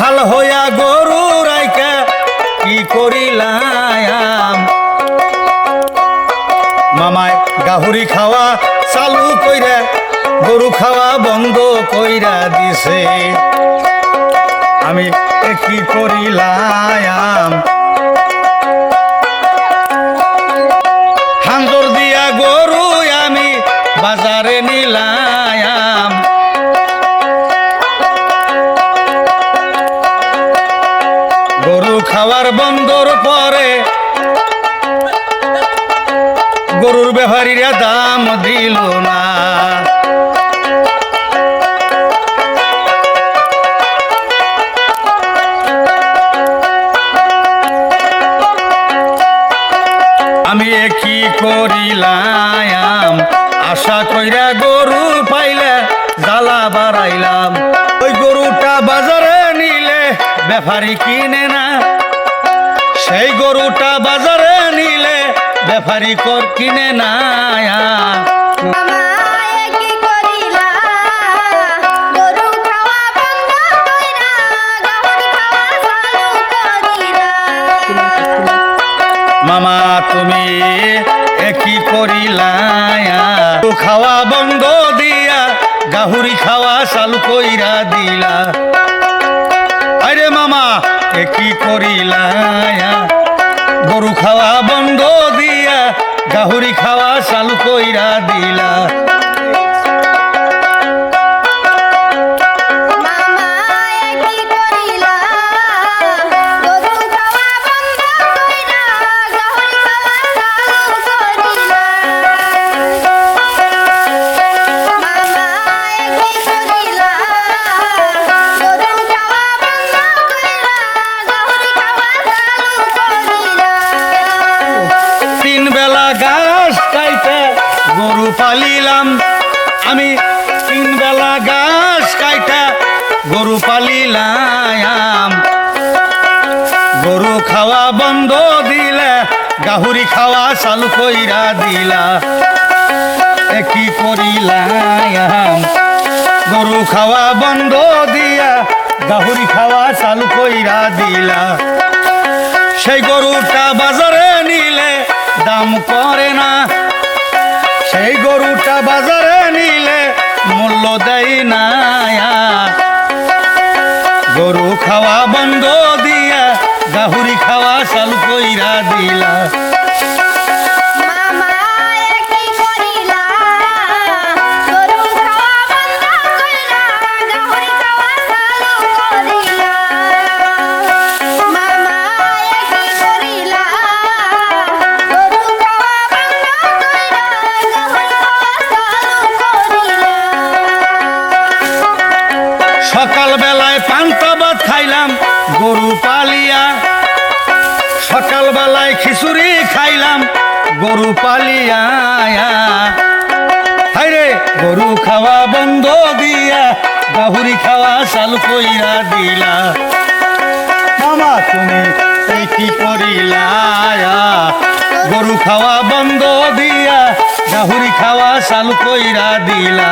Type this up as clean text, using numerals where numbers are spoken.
রাখাল হইয়া গরু রাইকা কি করিলাম। মামায় গাহুরি খাওয়া চালু কইরা গরু খাওয়া বন্ধ কইরা দিছে। আমি কি করিলাম। হাঞ্জর দিয়া গরু আমি বাজারে নিলাম। গরু খাওয়ার বন্ধর পরে গরুর ব্যাপারীরা দাম দিল না। আমি কি করিলাম। আশা কইরা গরু পাইলে জ্বালা বাড়াইলাম। ওই গরুটা বাজারে নিলে ব্যাপারী কিনে না। সেই গরুটা বাজারে নিলে ব্যাপারী কিনে না। মামা তুমি কি করিলা। খাওয়া বন্ধ দিয়া গাহুরি খাওয়া চালু কইরা দিলা। আরে মামা কি করিলা। গরু খাওয়া বন্ধ দিয়া গাহুরি খাওয়া চালু কইরা দিলা। গরু পালিলাম আমি তিন বেলা ঘাস কাইটা গরু পালিলাম। গরু খাওয়া বন্ধ দিলে গাহুরি খাওয়া চালু কইরা দিলা। কি করিলাম। গরু খাওয়া বন্ধ দিয়া গাহুরি খাওয়া চালু কইরা দিলা। সেই গরুটা বাজারে নিলে দাম করে না। সেই গরুটা বাজারে নিলে মূল্য দেয় না। গরু খাওয়া বন্ধ দিয়া গাহুরি খাওয়া চালু কইরা দিলা। সকাল বেলায় পান্তা ভাত খাইলাম গরু পালিয়া। সকাল বেলায় খিচুড়ি খাইলাম গরু পালিয়া। হাইরে গরু খাওয়া বন্ধ দিয়া গাহুরি খাওয়া চালু কইরা দিলা। মামা তুমি কি করিলা। গরু খাওয়া বন্ধ দিয়া গাহুরি খাওয়া চালু কইরা দিলা।